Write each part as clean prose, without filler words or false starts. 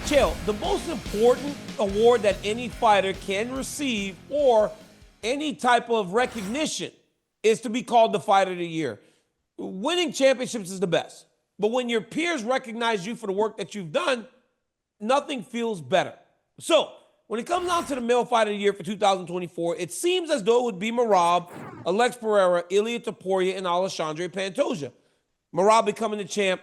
Chael, the most important award that any fighter can receive or any type of recognition is to be called the Fighter of the Year. Winning championships is the best. But when your peers recognize you for the work that you've done, nothing feels better. So, when it comes down to the male Fighter of the Year for 2024, it seems as though it would be Merab, Alex Pereira, Ilia Topuria, and Alexandre Pantoja. Merab becoming the champ,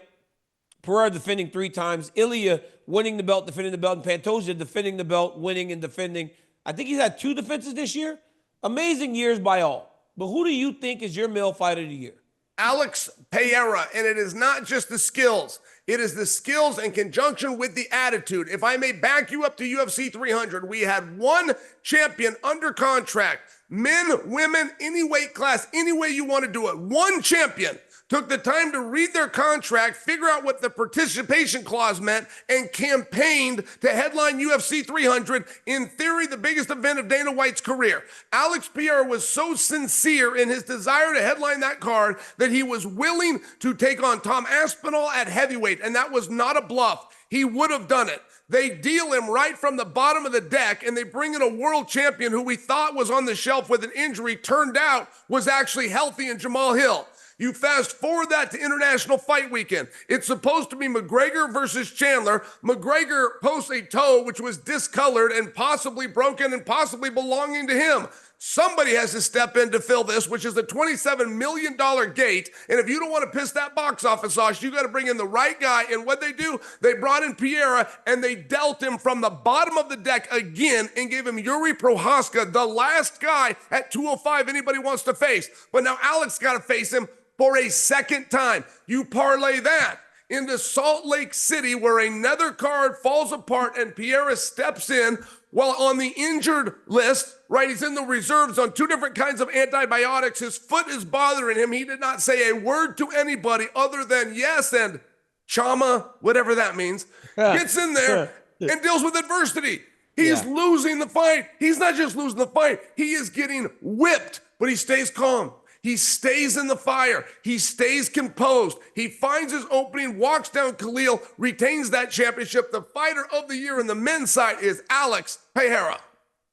Pereira defending 3 times, Ilia winning the belt, defending the belt, and Pantoja defending the belt, winning and defending. I think he's had 2 defenses this year. Amazing years by all. But who do you think is your male Fighter of the Year? Alex Pereira, and it is not just the skills. It is the skills in conjunction with the attitude. If I may back you up to UFC 300, we had 1 champion under contract. Men, women, any weight class, any way you want to do it. 1 champion took the time to read their contract, figure out what the participation clause meant, and campaigned to headline UFC 300, in theory, the biggest event of Dana White's career. Alex Pereira was so sincere in his desire to headline that card that he was willing to take on Tom Aspinall at heavyweight, and that was not a bluff. He would have done it. They deal him right from the bottom of the deck, and they bring in a world champion who we thought was on the shelf with an injury, turned out was actually healthy in Jamal Hill. You fast forward that to International Fight Weekend. It's supposed to be McGregor versus Chandler. McGregor posts a toe which was discolored and possibly broken and possibly belonging to him. Somebody has to step in to fill this, which is the $27 million gate. And if you don't want to piss that box office off, you got to bring in the right guy. And what they do, they brought in Pereira and they dealt him from the bottom of the deck again and gave him Yuri Prohaska, the last guy at 205 anybody wants to face. But now Alex got to face him for a second time. You parlay that into Salt Lake City, where another card falls apart and Pereira steps in while on the injured list, right? He's in the reserves on 2 different kinds of antibiotics. His foot is bothering him. He did not say a word to anybody other than yes and chama, whatever that means. Gets in there and deals with adversity. He's losing the fight. He's not just losing the fight. He is getting whipped, but he stays calm. He stays in the fire. He stays composed. He finds his opening, walks down Khalil, retains that championship. The Fighter of the Year in the men's side is Alex Pereira.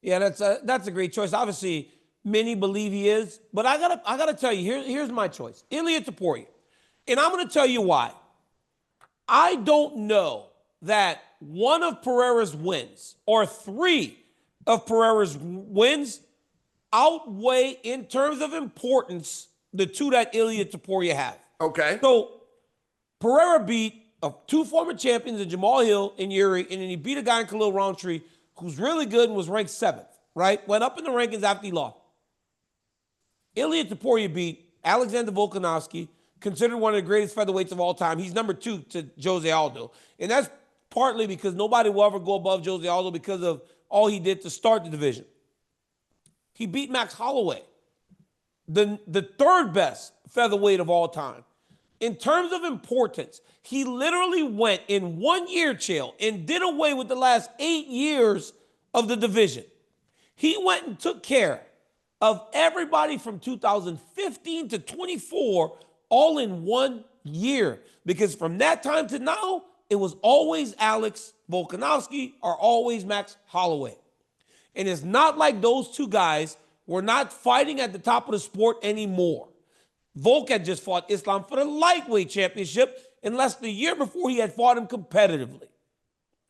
Yeah, that's a great choice. Obviously, many believe he is, but I gotta tell you, here's my choice: Ilia Topuria, and I'm gonna tell you why. I don't know that one of Pereira's wins or 3 of Pereira's wins outweigh in terms of importance the 2 that Ilia Topuria have. Okay. So Pereira beat 2 former champions in Jamal Hill and Yuri, and then he beat a guy in Khalil Roundtree who's really good and was ranked 7th, right? Went up in the rankings after he lost. Ilia Topuria beat Alexander Volkanovski, considered one of the greatest featherweights of all time. He's number 2 to Jose Aldo. And that's partly because nobody will ever go above Jose Aldo because of all he did to start the division. He beat Max Holloway, the 3rd best featherweight of all time. In terms of importance, he literally went in 1 year, Chael, and did away with the last 8 years of the division. He went and took care of everybody from 2015 to 24, all in 1 year. Because from that time to now, it was always Alex Volkanovski or always Max Holloway. And it's not like those 2 guys were not fighting at the top of the sport anymore. Volk had just fought Islam for the lightweight championship, and less than a year before he had fought him competitively.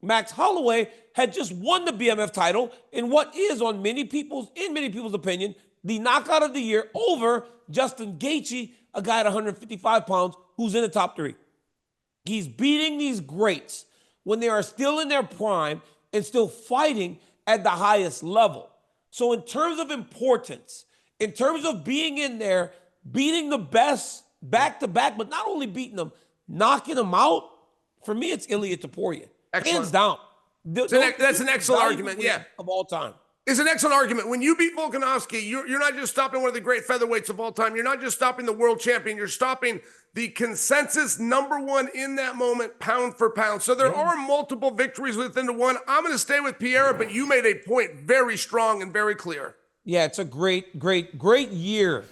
Max Holloway had just won the BMF title in what is, in many people's opinion, the knockout of the year over Justin Gaethje, a guy at 155 pounds who's in the top 3. He's beating these greats when they are still in their prime and still fighting at the highest level. So in terms of importance, in terms of being in there, beating the best back-to-back, but not only beating them, knocking them out, for me, it's Ilia Topuria. Hands down. That's an excellent argument, yeah. Of all time. It's an excellent argument. When you beat Volkanovski, you're not just stopping one of the great featherweights of all time. You're not just stopping the world champion. You're stopping the consensus number 1 in that moment, pound for pound. So there are multiple victories within the 1. I'm going to stay with Pereira, but you made a point very strong and very clear. Yeah, it's a great year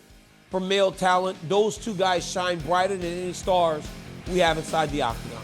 for male talent. Those 2 guys shine brighter than any stars we have inside the octagon.